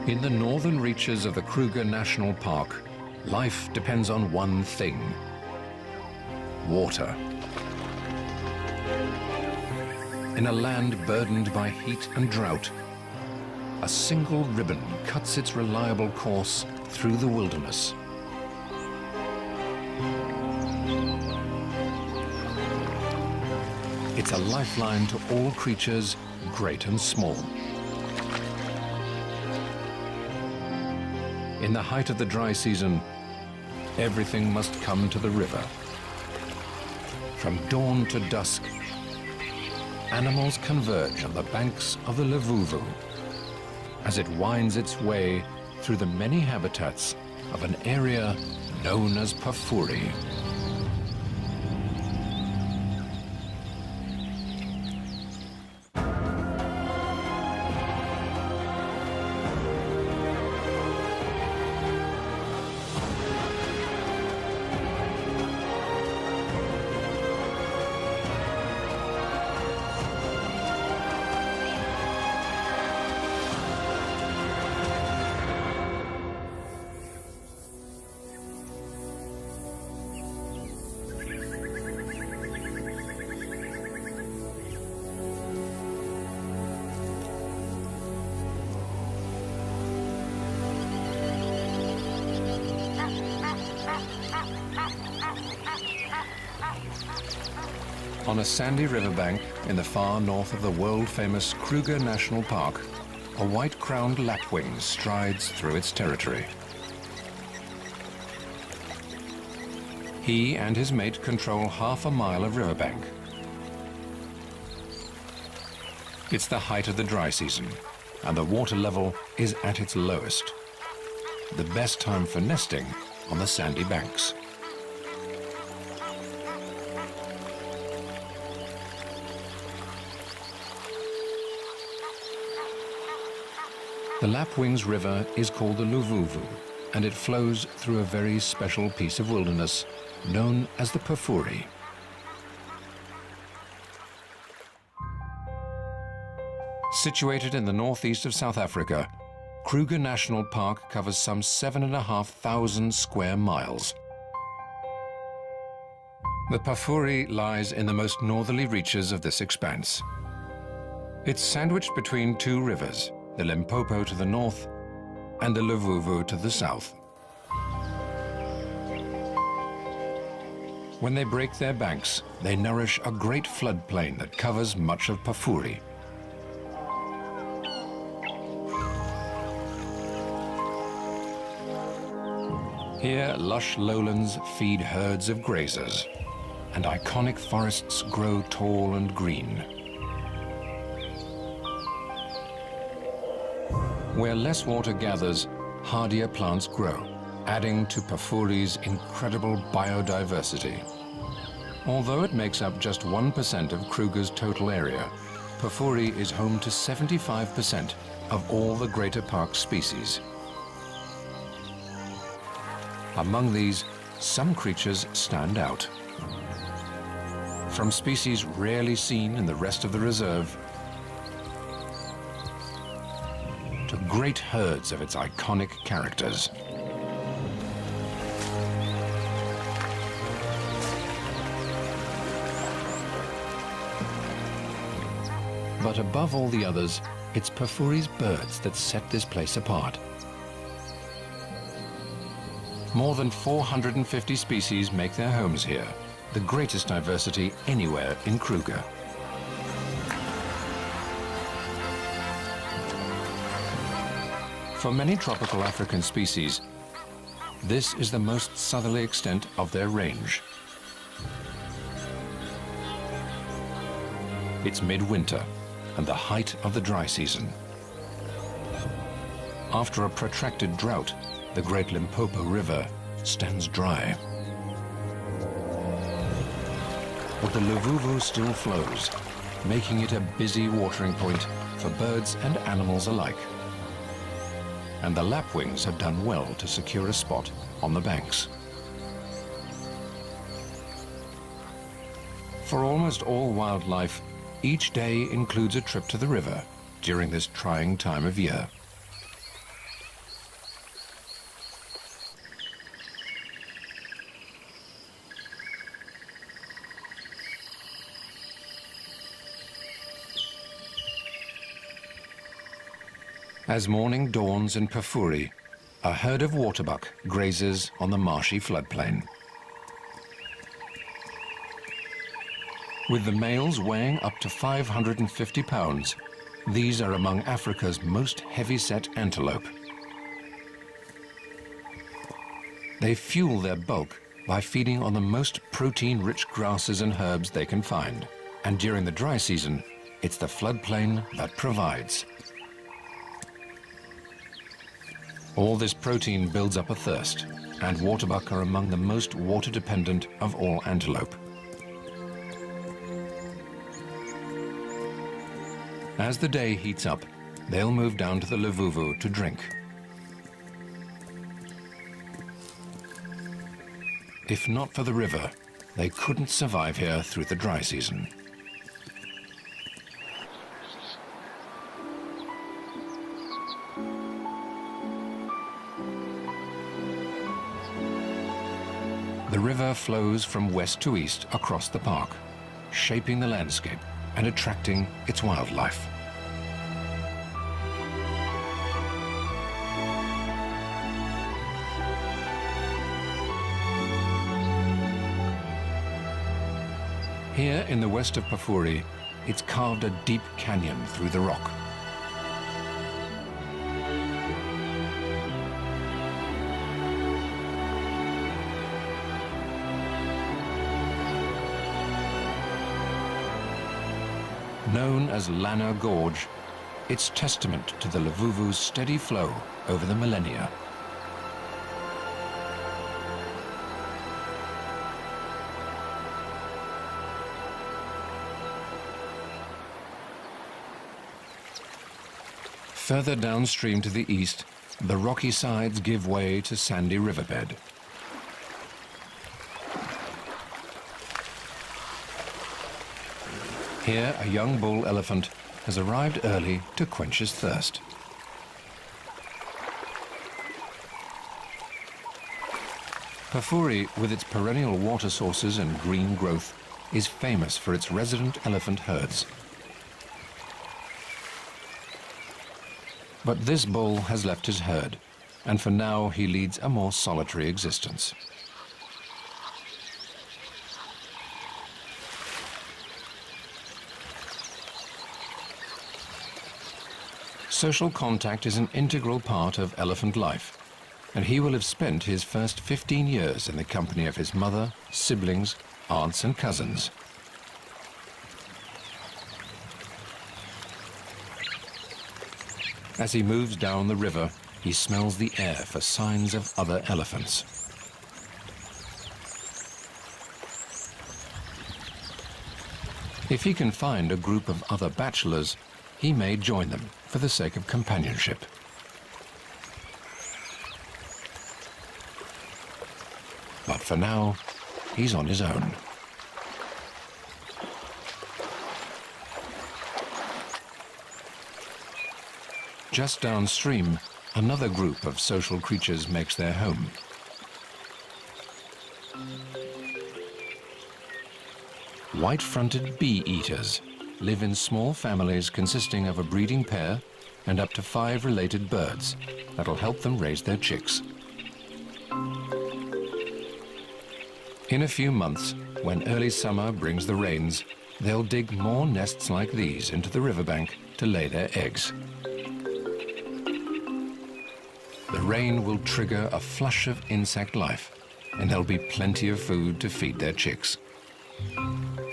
In the northern reaches of the Kruger National Park, life depends on one thing: water. In a land burdened by heat and drought, a single ribbon cuts its reliable course through the wilderness. It's a lifeline to all creatures, great and small. In the height of the dry season, everything must come to the river. From dawn to dusk, animals converge on the banks of the Limpopo as it winds its way through the many habitats of an area known as Pafuri. On a sandy riverbank in the far north of the world-famous Kruger National Park, a white-crowned lapwing strides through its territory. He and his mate control half a mile of riverbank. It's the height of the dry season, and the water level is at its lowest. The best time for nesting on the sandy banks. The Lapwings River is called the Limpopo, and it flows through a very special piece of wilderness known as the Pafuri. Situated in the northeast of South Africa, Kruger National Park covers some 7,500 square miles. The Pafuri lies in the most northerly reaches of this expanse. It's sandwiched between two rivers, the Limpopo to the north and the Limpopo to the south. When they break their banks, they nourish a great floodplain that covers much of Pafuri. Here, lush lowlands feed herds of grazers, and iconic forests grow tall and green. Where less water gathers, hardier plants grow, adding to Pafuri's incredible biodiversity. Although it makes up just 1% of Kruger's total area, Pafuri is home to 75% of all the greater park species. Among these, some creatures stand out. From species rarely seen in the rest of the reserve, to great herds of its iconic characters. But above all the others, it's Pafuri's birds that set this place apart. More than 450 species make their homes here, the greatest diversity anywhere in Kruger. For many tropical African species, this is the most southerly extent of their range. It's midwinter and the height of the dry season. After a protracted drought, the great Limpopo River stands dry. But the Limpopo still flows, making it a busy watering point for birds and animals alike. And the lapwings have done well to secure a spot on the banks. For almost all wildlife, each day includes a trip to the river during this trying time of year. As morning dawns in Pafuri, a herd of waterbuck grazes on the marshy floodplain. With the males weighing up to 550 pounds, these are among Africa's most heavy-set antelope. They fuel their bulk by feeding on the most protein-rich grasses and herbs they can find. And during the dry season, it's the floodplain that provides. All this protein builds up a thirst, and waterbuck are among the most water-dependent of all antelope. As the day heats up, they'll move down to the Luvuvu to drink. If not for the river, they couldn't survive here through the dry season. The river flows from west to east across the park, shaping the landscape and attracting its wildlife. Here in the west of Pafuri, it's carved a deep canyon through the rock. Known as Lana Gorge, it's testament to the Luvuvu's steady flow over the millennia. Further downstream to the east, the rocky sides give way to sandy riverbed. Here, a young bull elephant has arrived early to quench his thirst. Pafuri, with its perennial water sources and green growth, is famous for its resident elephant herds. But this bull has left his herd, and for now he leads a more solitary existence. Social contact is an integral part of elephant life, and he will have spent his first 15 years in the company of his mother, siblings, aunts and cousins. As he moves down the river, he smells the air for signs of other elephants. If he can find a group of other bachelors, he may join them for the sake of companionship. But for now, he's on his own. Just downstream, another group of social creatures makes their home. White-fronted bee-eaters live in small families consisting of a breeding pair and up to 5 related birds that'll help them raise their chicks. In a few months, when early summer brings the rains, they'll dig more nests like these into the riverbank to lay their eggs. The rain will trigger a flush of insect life, and there'll be plenty of food to feed their chicks.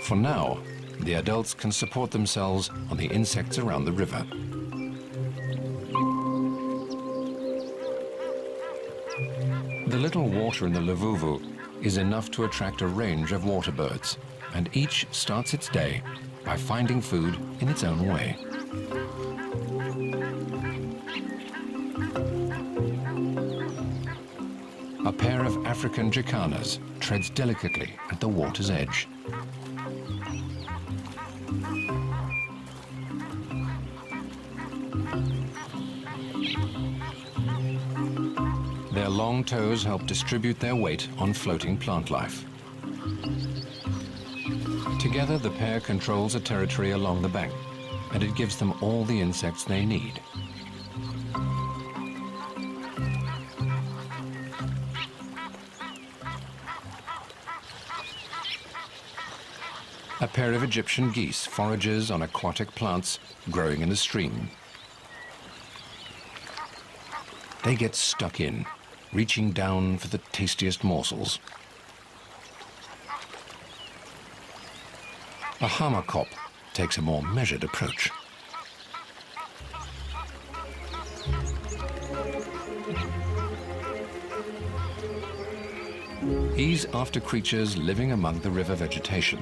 For now, the adults can support themselves on the insects around the river. The little water in the Luvuvu is enough to attract a range of water birds, and each starts its day by finding food in its own way. A pair of African jacanas treads delicately at the water's edge. Their long toes help distribute their weight on floating plant life. Together, the pair controls a territory along the bank, and it gives them all the insects they need. A pair of Egyptian geese forages on aquatic plants growing in a stream. They get stuck in, reaching down for the tastiest morsels. A hamarkop takes a more measured approach. He's after creatures living among the river vegetation.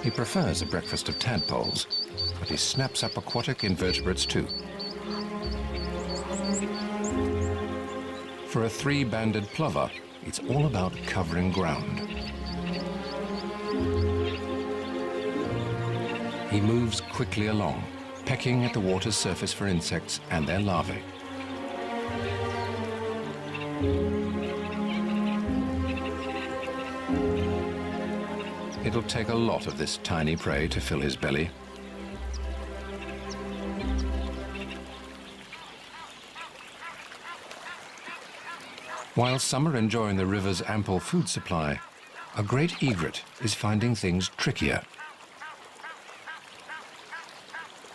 He prefers a breakfast of tadpoles, but he snaps up aquatic invertebrates too. For a three-banded plover, it's all about covering ground. He moves quickly along, pecking at the water's surface for insects and their larvae. It'll take a lot of this tiny prey to fill his belly. While some are enjoying the river's ample food supply, a great egret is finding things trickier.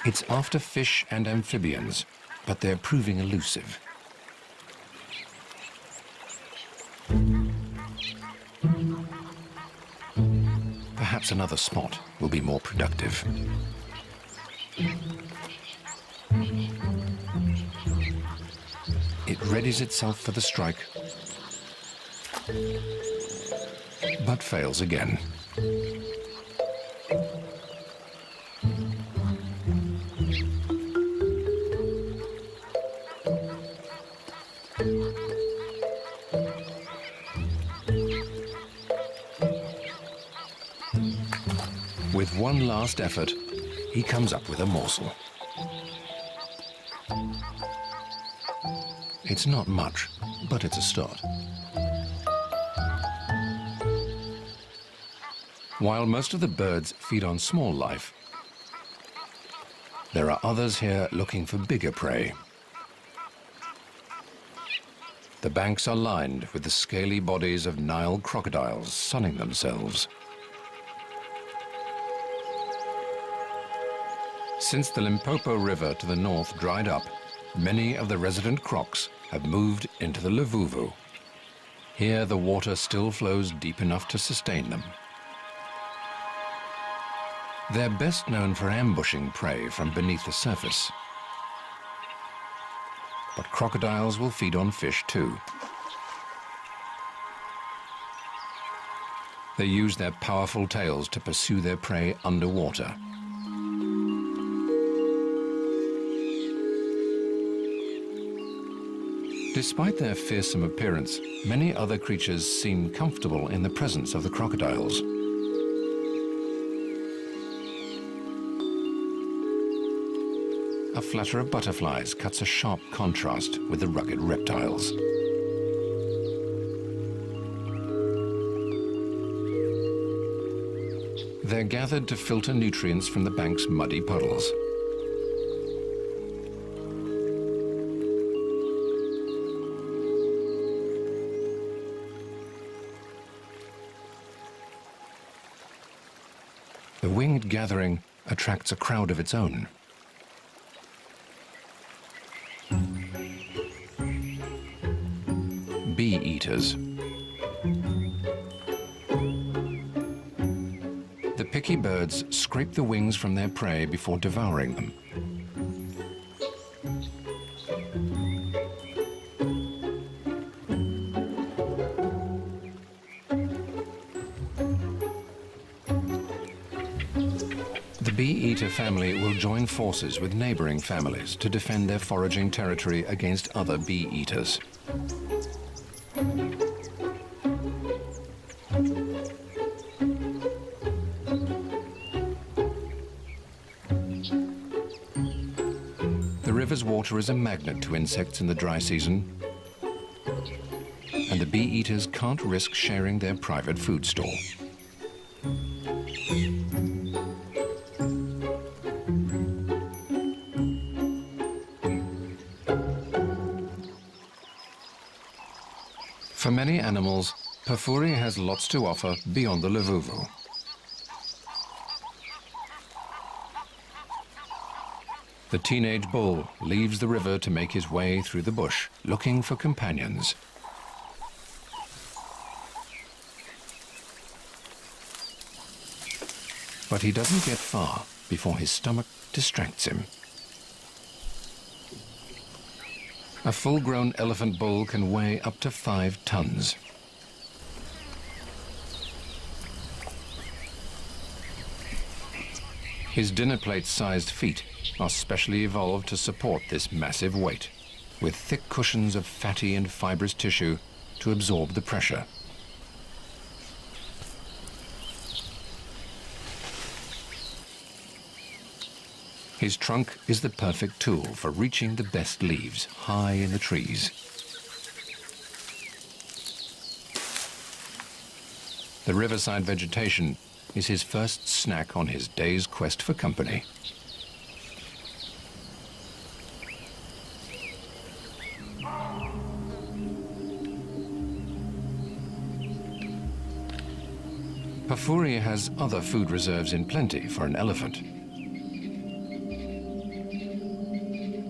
It's after fish and amphibians, but they're proving elusive. Perhaps another spot will be more productive. It readies itself for the strike, but fails again. With one last effort, he comes up with a morsel. It's not much, but it's a start. While most of the birds feed on small life, there are others here looking for bigger prey. The banks are lined with the scaly bodies of Nile crocodiles sunning themselves. Since the Limpopo River to the north dried up, many of the resident crocs have moved into the Luvuvu. Here the water still flows deep enough to sustain them. They're best known for ambushing prey from beneath the surface. But crocodiles will feed on fish too. They use their powerful tails to pursue their prey underwater. Despite their fearsome appearance, many other creatures seem comfortable in the presence of the crocodiles. A flutter of butterflies cuts a sharp contrast with the rugged reptiles. They're gathered to filter nutrients from the bank's muddy puddles. The winged gathering attracts a crowd of its own. Bee eaters. The picky birds scrape the wings from their prey before devouring them. The bee-eater family will join forces with neighboring families to defend their foraging territory against other bee-eaters. The river's water is a magnet to insects in the dry season, and the bee-eaters can't risk sharing their private food store. For many animals, Pafuri has lots to offer beyond the Luvuvu. The teenage bull leaves the river to make his way through the bush, looking for companions. But he doesn't get far before his stomach distracts him. A full-grown elephant bull can weigh up to 5 tons. His dinner plate-sized feet are specially evolved to support this massive weight, with thick cushions of fatty and fibrous tissue to absorb the pressure. His trunk is the perfect tool for reaching the best leaves high in the trees. The riverside vegetation is his first snack on his day's quest for company. Pafuri has other food reserves in plenty for an elephant,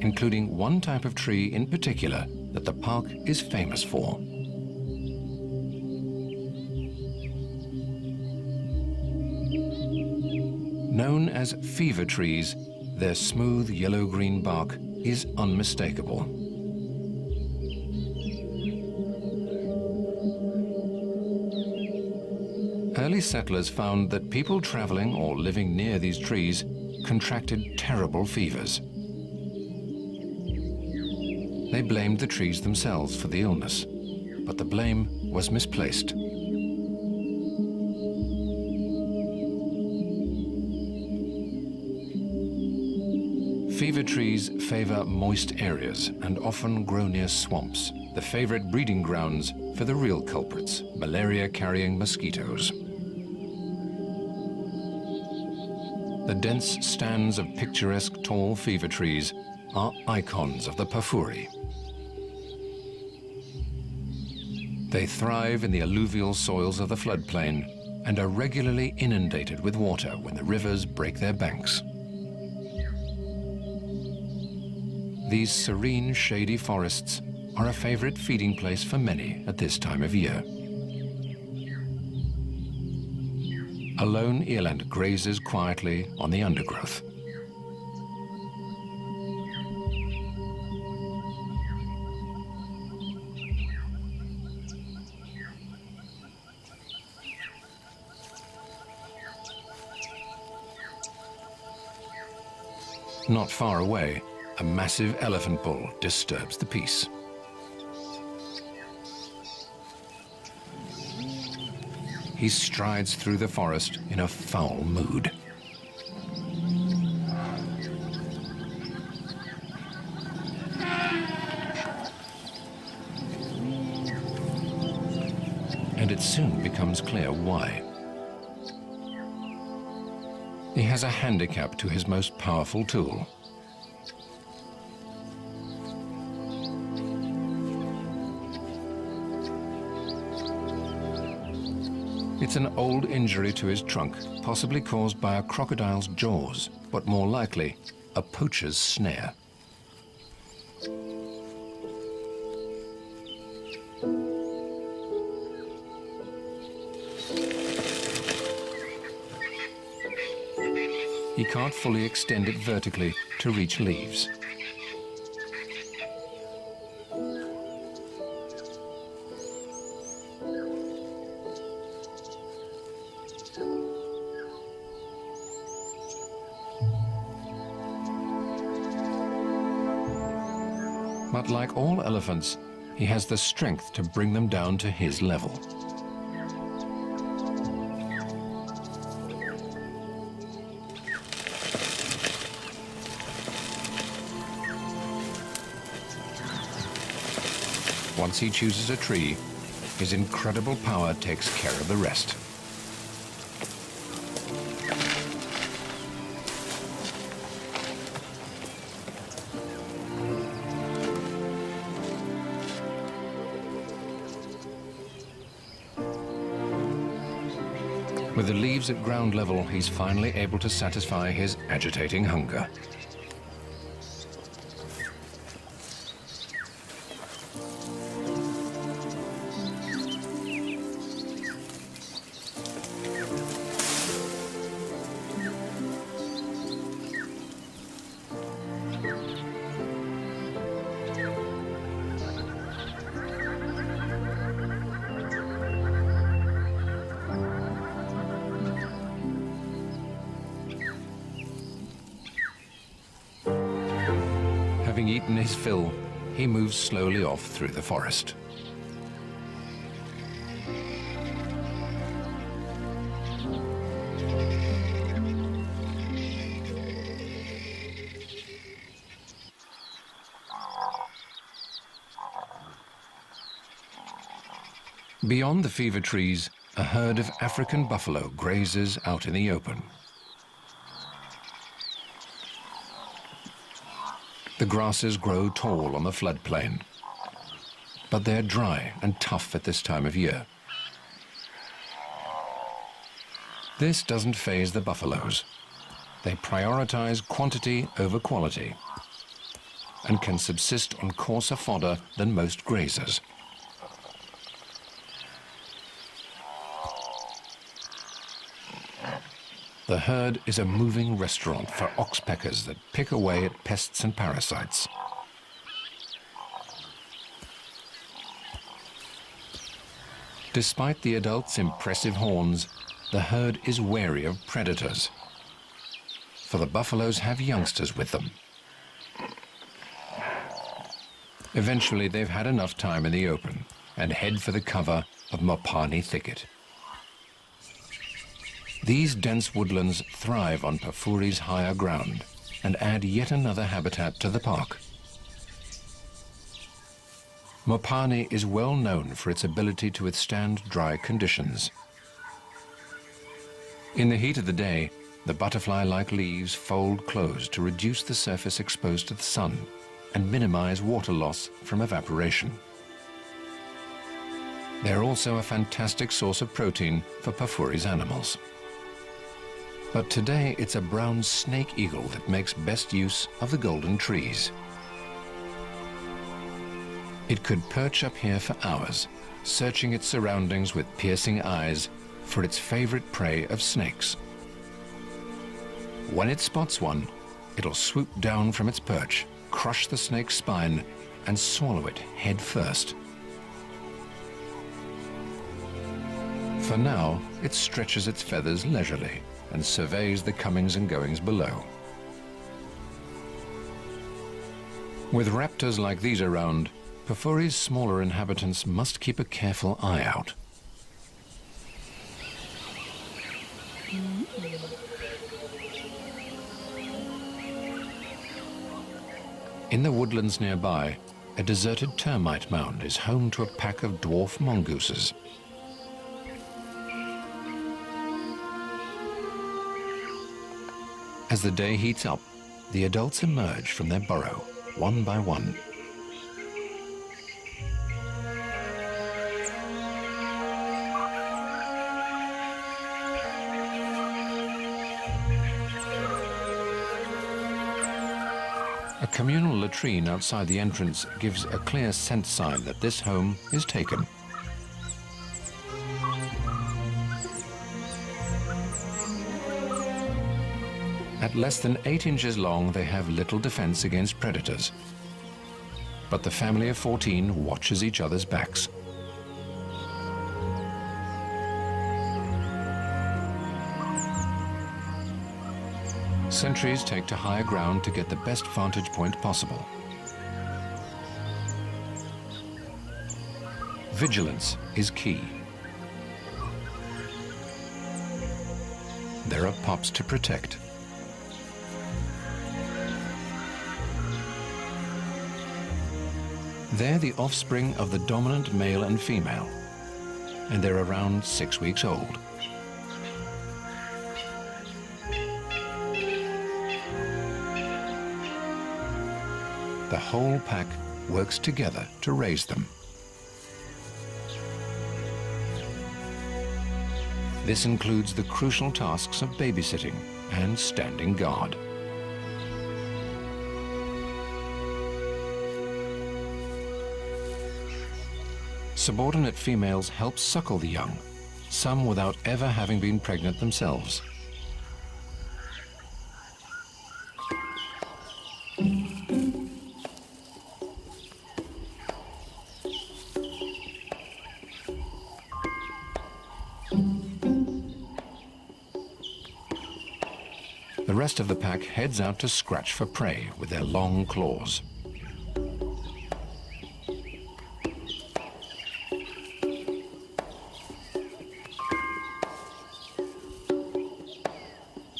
including one type of tree in particular that the park is famous for. Known as fever trees, their smooth yellow-green bark is unmistakable. Early settlers found that people traveling or living near these trees contracted terrible fevers. They blamed the trees themselves for the illness, but the blame was misplaced. Fever trees favor moist areas and often grow near swamps, the favorite breeding grounds for the real culprits, malaria-carrying mosquitoes. The dense stands of picturesque tall fever trees are icons of the Pafuri. They thrive in the alluvial soils of the floodplain and are regularly inundated with water when the rivers break their banks. These serene, shady forests are a favorite feeding place for many at this time of year. A lone eland grazes quietly on the undergrowth. Not far away, a massive elephant bull disturbs the peace. He strides through the forest in a foul mood. And it soon becomes clear why. He has a handicap to his most powerful tool. It's an old injury to his trunk, possibly caused by a crocodile's jaws, but more likely, a poacher's snare. He can't fully extend it vertically to reach leaves. But like all elephants, he has the strength to bring them down to his level. Once he chooses a tree, his incredible power takes care of the rest. With the leaves at ground level, he's finally able to satisfy his agitating hunger. Having eaten his fill, he moves slowly off through the forest. Beyond the fever trees, a herd of African buffalo grazes out in the open. The grasses grow tall on the floodplain, but they're dry and tough at this time of year. This doesn't faze the buffaloes. They prioritize quantity over quality and can subsist on coarser fodder than most grazers. The herd is a moving restaurant for oxpeckers that pick away at pests and parasites. Despite the adults' impressive horns, the herd is wary of predators, for the buffaloes have youngsters with them. Eventually, they've had enough time in the open and head for the cover of Mapani Thicket. These dense woodlands thrive on Pafuri's higher ground and add yet another habitat to the park. Mapani is well known for its ability to withstand dry conditions. In the heat of the day, the butterfly-like leaves fold close to reduce the surface exposed to the sun and minimize water loss from evaporation. They're also a fantastic source of protein for Pafuri's animals. But today it's a brown snake eagle that makes best use of the golden trees. It could perch up here for hours, searching its surroundings with piercing eyes for its favorite prey of snakes. When it spots one, it'll swoop down from its perch, crush the snake's spine, and swallow it head first. For now, it stretches its feathers leisurely and surveys the comings and goings below. With raptors like these around, Pafuri's smaller inhabitants must keep a careful eye out. In the woodlands nearby, a deserted termite mound is home to a pack of dwarf mongooses. As the day heats up, the adults emerge from their burrow, one by one. A communal latrine outside the entrance gives a clear scent sign that this home is taken. At less than 8 inches long, they have little defense against predators. But the family of 14 watches each other's backs. Sentries take to higher ground to get the best vantage point possible. Vigilance is key. There are pups to protect. They're the offspring of the dominant male and female, and they're around 6 weeks old. The whole pack works together to raise them. This includes the crucial tasks of babysitting and standing guard. Subordinate females help suckle the young, some without ever having been pregnant themselves. The rest of the pack heads out to scratch for prey with their long claws.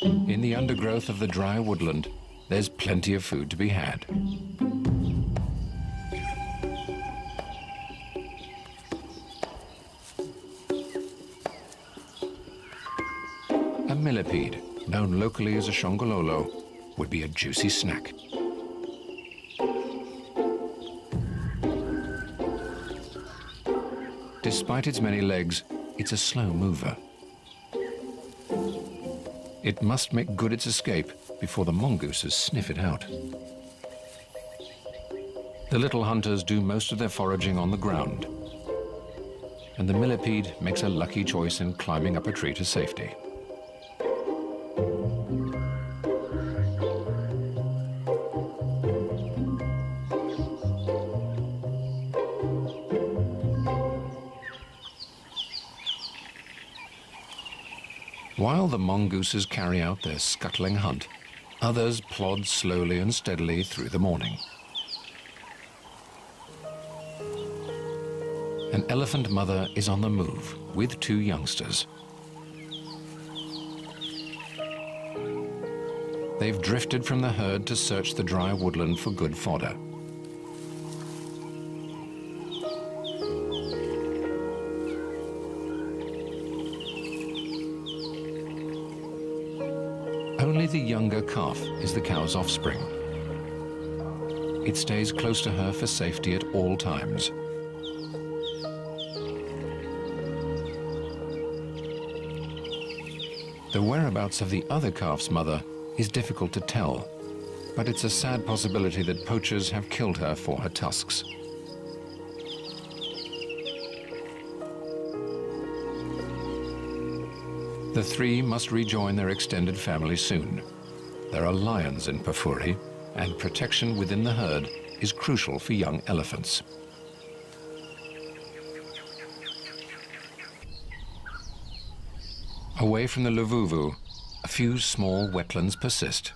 In the undergrowth of the dry woodland, there's plenty of food to be had. A millipede, known locally as a shongololo, would be a juicy snack. Despite its many legs, it's a slow mover. It must make good its escape before the mongooses sniff it out. The little hunters do most of their foraging on the ground, and the millipede makes a lucky choice in climbing up a tree to safety. While the mongooses carry out their scuttling hunt, others plod slowly and steadily through the morning. An elephant mother is on the move with 2 youngsters. They've drifted from the herd to search the dry woodland for good fodder. Only the younger calf is the cow's offspring. It stays close to her for safety at all times. The whereabouts of the other calf's mother is difficult to tell, but it's a sad possibility that poachers have killed her for her tusks. The 3 must rejoin their extended family soon. There are lions in Pafuri, and protection within the herd is crucial for young elephants. Away from the Luvuvu, a few small wetlands persist.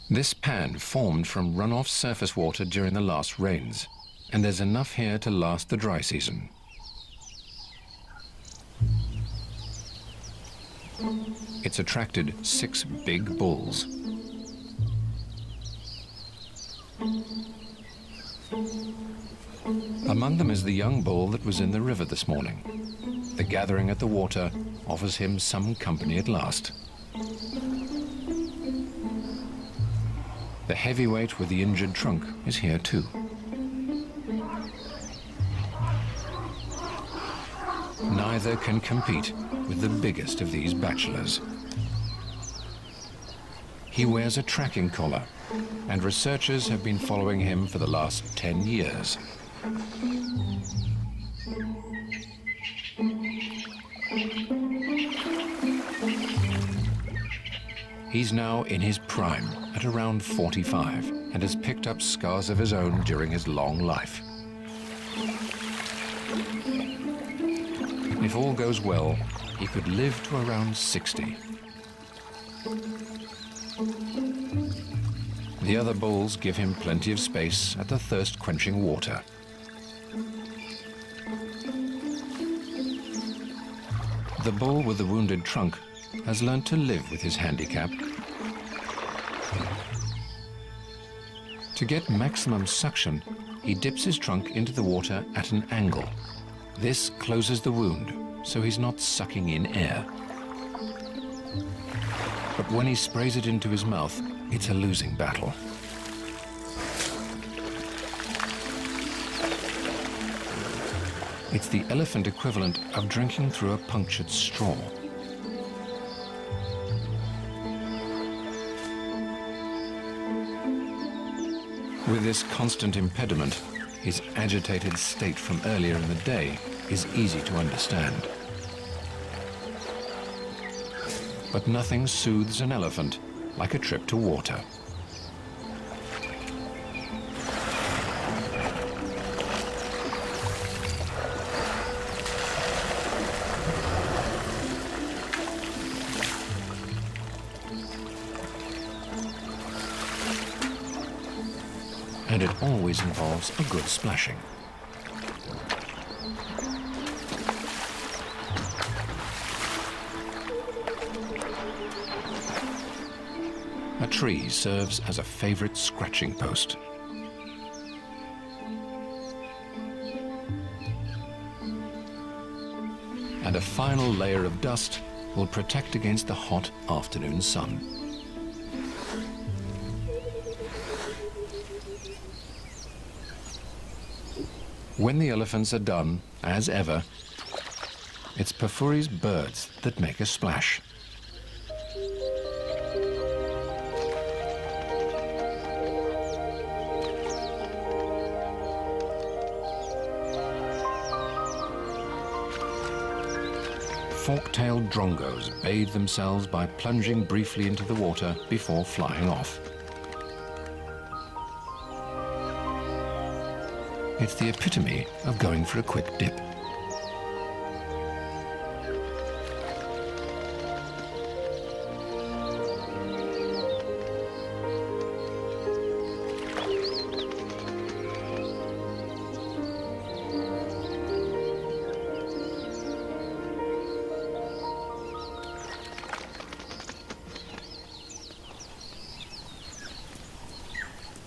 This pan formed from runoff surface water during the last rains, and there's enough here to last the dry season. It's attracted 6 big bulls. Among them is the young bull that was in the river this morning. The gathering at the water offers him some company at last. The heavyweight with the injured trunk is here too. Neither can compete with the biggest of these bachelors. He wears a tracking collar, and researchers have been following him for the last 10 years. He's now in his prime at around 45 and has picked up scars of his own during his long life. If all goes well, he could live to around 60. The other bulls give him plenty of space at the thirst-quenching water. The bull with the wounded trunk has learned to live with his handicap. To get maximum suction, he dips his trunk into the water at an angle. This closes the wound, so he's not sucking in air. But when he sprays it into his mouth, it's a losing battle. It's the elephant equivalent of drinking through a punctured straw. With this constant impediment, his agitated state from earlier in the day is easy to understand. But nothing soothes an elephant like a trip to water. And it always involves a good splashing. A tree serves as a favorite scratching post. And a final layer of dust will protect against the hot afternoon sun. When the elephants are done, as ever, it's Pafuri's birds that make a splash. Fork-tailed drongos bathe themselves by plunging briefly into the water before flying off. It's the epitome of going for a quick dip.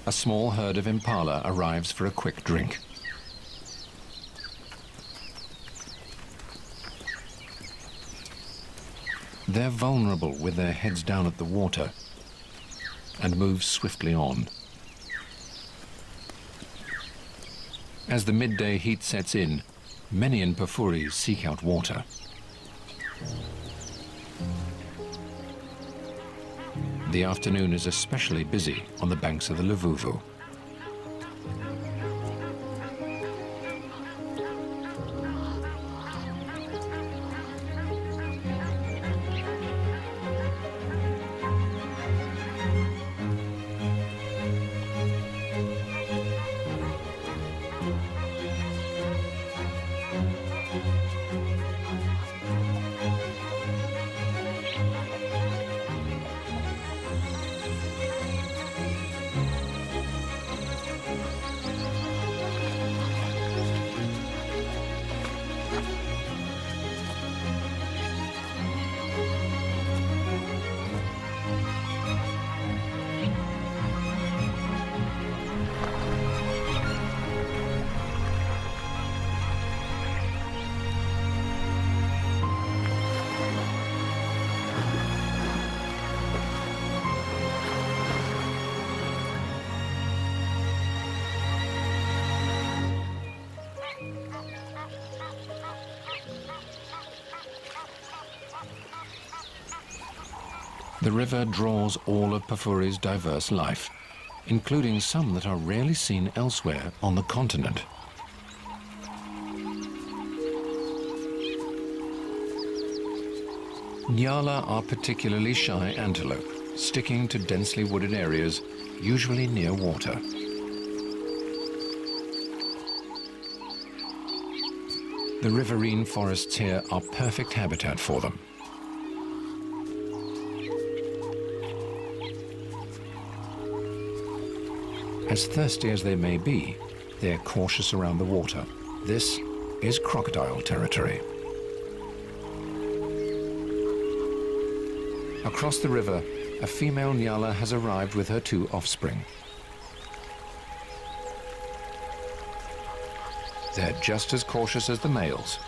A small herd of impala arrives for a quick drink. They're vulnerable with their heads down at the water and move swiftly on. As the midday heat sets in, many in Pafuri seek out water. The afternoon is especially busy on the banks of the Luvuvu. The river draws all of Pafuri's diverse life, including some that are rarely seen elsewhere on the continent. Nyala are particularly shy antelope, sticking to densely wooded areas, usually near water. The riverine forests here are perfect habitat for them. As thirsty as they may be, they're cautious around the water. This is crocodile territory. Across the river, a female Nyala has arrived with her 2 offspring. They're just as cautious as the males,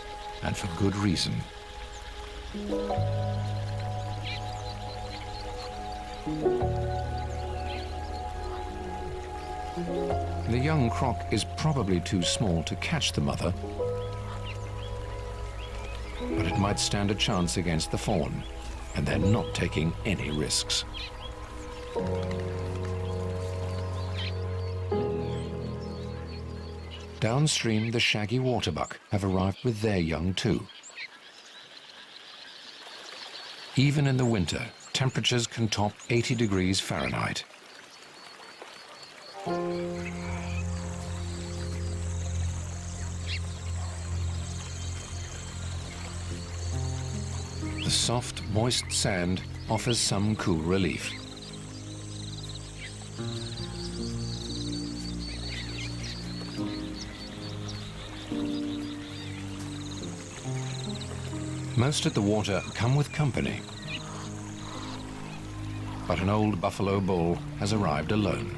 and for good reason. The young croc is probably too small to catch the mother, but it might stand a chance against the fawn, and they're not taking any risks. Downstream, the shaggy waterbuck have arrived with their young too. Even in the winter, temperatures can top 80 degrees Fahrenheit. The soft, moist sand offers some cool relief. Most of the water come with company, but an old buffalo bull has arrived alone.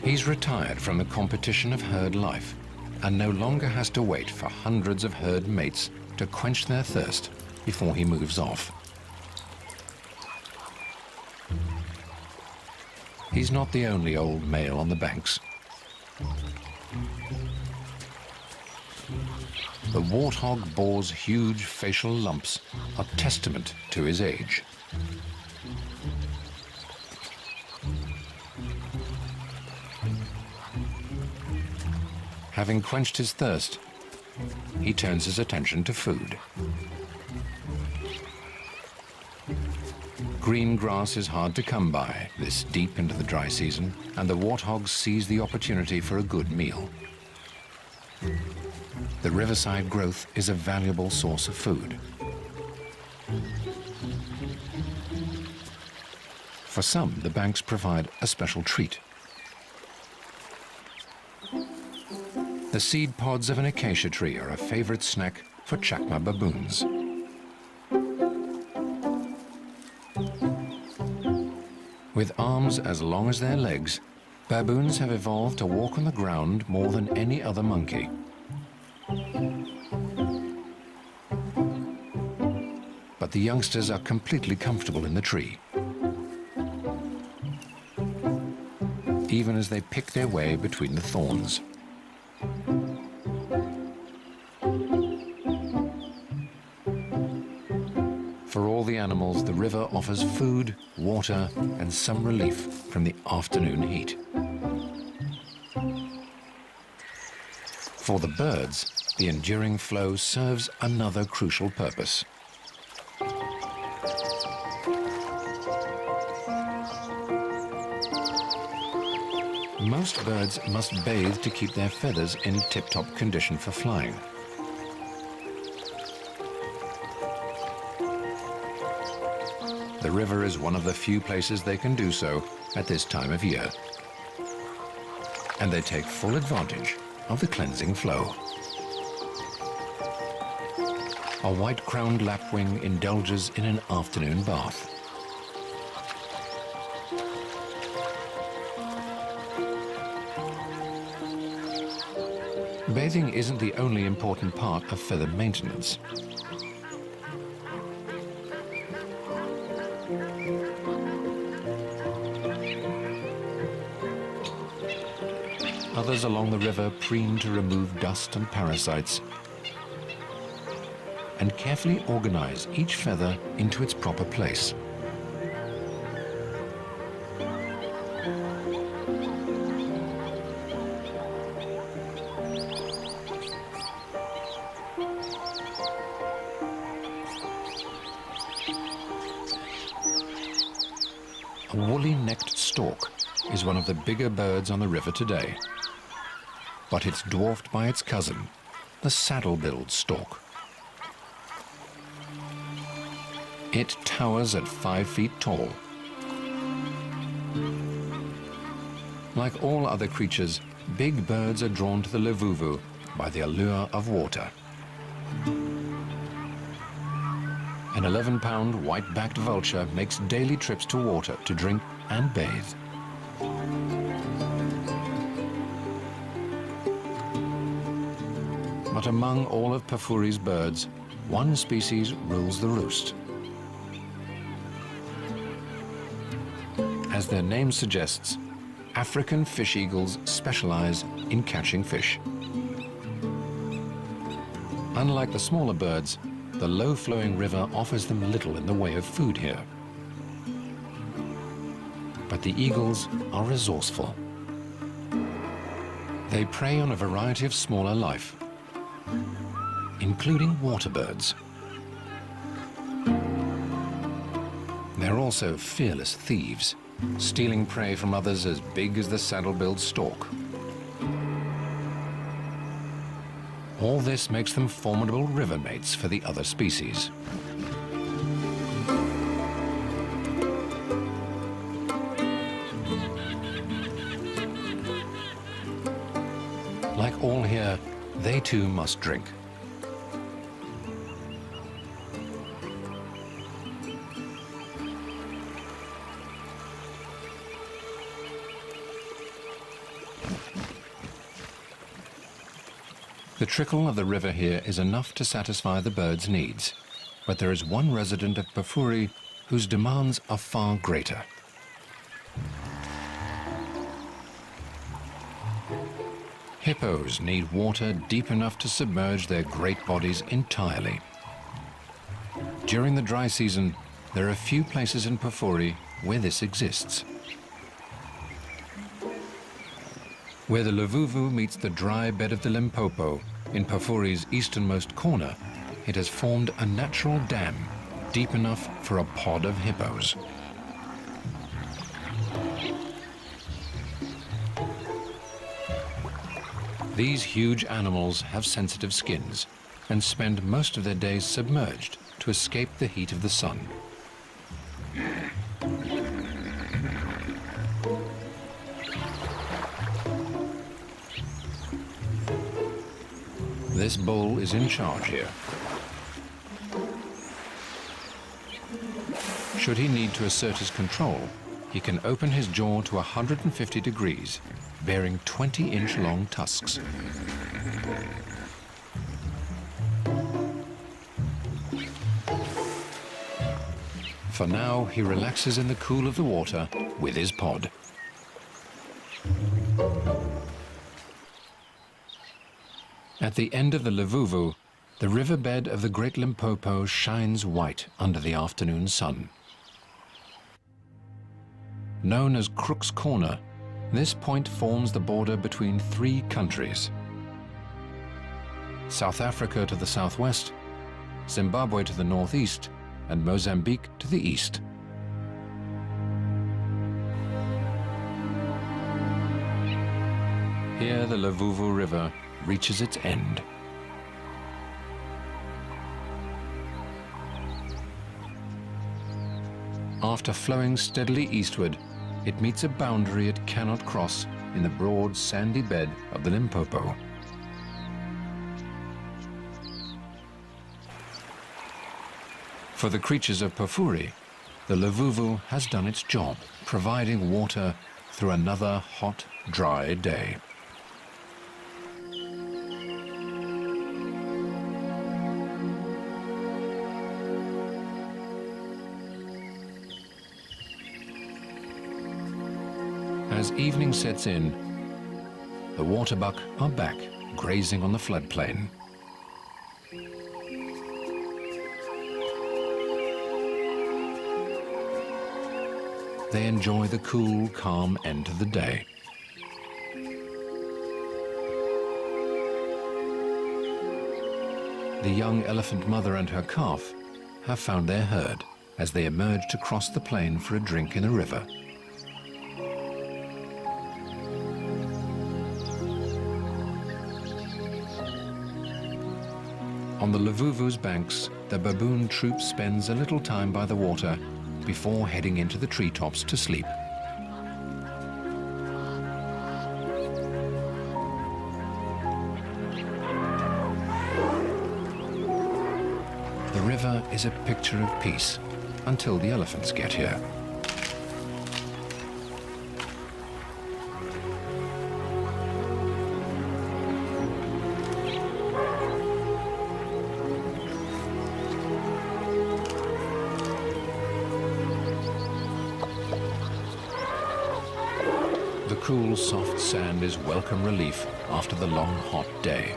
He's retired from the competition of herd life and no longer has to wait for hundreds of herd mates to quench their thirst before he moves off. He's not the only old male on the banks. The warthog boar's huge facial lumps are testament to his age. Having quenched his thirst, he turns his attention to food. Green grass is hard to come by this deep into the dry season, and the warthog seize the opportunity for a good meal. The riverside growth is a valuable source of food. For some, the banks provide a special treat. The seed pods of an acacia tree are a favorite snack for chacma baboons. With arms as long as their legs, baboons have evolved to walk on the ground more than any other monkey. But the youngsters are completely comfortable in the tree, even as they pick their way between the thorns. For all the animals, the river offers food, water, and some relief from the afternoon heat. For the birds, the enduring flow serves another crucial purpose. Most birds must bathe to keep their feathers in tip-top condition for flying. The river is one of the few places they can do so at this time of year. And they take full advantage of the cleansing flow. A white-crowned lapwing indulges in an afternoon bath. Bathing isn't the only important part of feather maintenance. Others along the river preen to remove dust and parasites and carefully organize each feather into its proper place. A woolly-necked stork is one of the bigger birds on the river today, but it's dwarfed by its cousin, the saddle-billed stork. It towers at 5 feet tall. Like all other creatures, big birds are drawn to the Levuvu by the allure of water. An 11-pound white-backed vulture makes daily trips to water to drink and bathe. But among all of Pafuri's birds, one species rules the roost. As their name suggests, African fish eagles specialize in catching fish. Unlike the smaller birds, the low-flowing river offers them little in the way of food here. But the eagles are resourceful. They prey on a variety of smaller life, including water birds. They're also fearless thieves, stealing prey from others as big as the saddle-billed stork. All this makes them formidable river mates for the other species. Like all here, they too must drink. The trickle of the river here is enough to satisfy the birds' needs, but there is one resident of Pafuri whose demands are far greater. Hippos need water deep enough to submerge their great bodies entirely. During the dry season, there are few places in Pafuri where this exists. Where the Luvuvu meets the dry bed of the Limpopo, in Pafuri's easternmost corner, it has formed a natural dam deep enough for a pod of hippos. These huge animals have sensitive skins and spend most of their days submerged to escape the heat of the sun. This bull is in charge here. Should he need to assert his control, he can open his jaw to 150 degrees, bearing 20-inch long tusks. For now, he relaxes in the cool of the water with his pod. At the end of the Luvuvu, the riverbed of the Great Limpopo shines white under the afternoon sun. Known as Crook's Corner, this point forms the border between three countries: South Africa to the southwest, Zimbabwe to the northeast, and Mozambique to the east. Here the Luvuvu River reaches its end. After flowing steadily eastward, it meets a boundary it cannot cross in the broad sandy bed of the Limpopo. For the creatures of Pafuri, the Luvuvu has done its job, providing water through another hot, dry day. As evening sets in, the waterbuck are back, grazing on the floodplain. They enjoy the cool, calm end of the day. The young elephant mother and her calf have found their herd as they emerge to cross the plain for a drink in the river. On the Luvuvu's banks, the baboon troop spends a little time by the water before heading into the treetops to sleep. The river is a picture of peace until the elephants get here. The cool, soft sand is welcome relief after the long, hot day.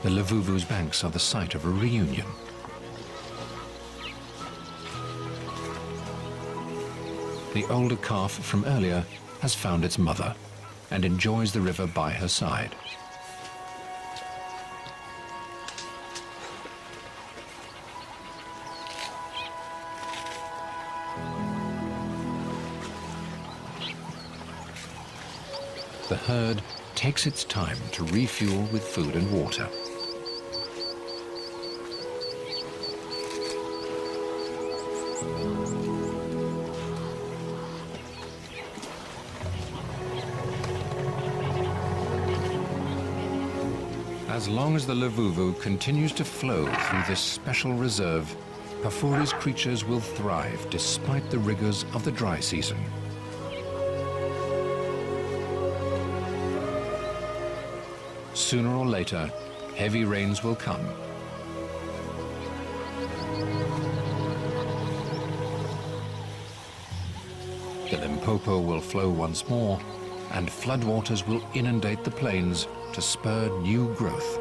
The Livuvu's banks are the site of a reunion. The older calf from earlier has found its mother and enjoys the river by her side. The herd takes its time to refuel with food and water. As long as the Livuvu continues to flow through this special reserve, Pafuri's creatures will thrive despite the rigors of the dry season. Sooner or later, heavy rains will come. The Limpopo will flow once more, and floodwaters will inundate the plains to spur new growth.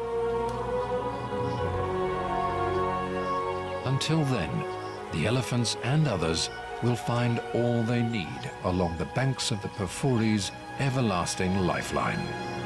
Until then, the elephants and others will find all they need along the banks of the Pafuri's everlasting lifeline.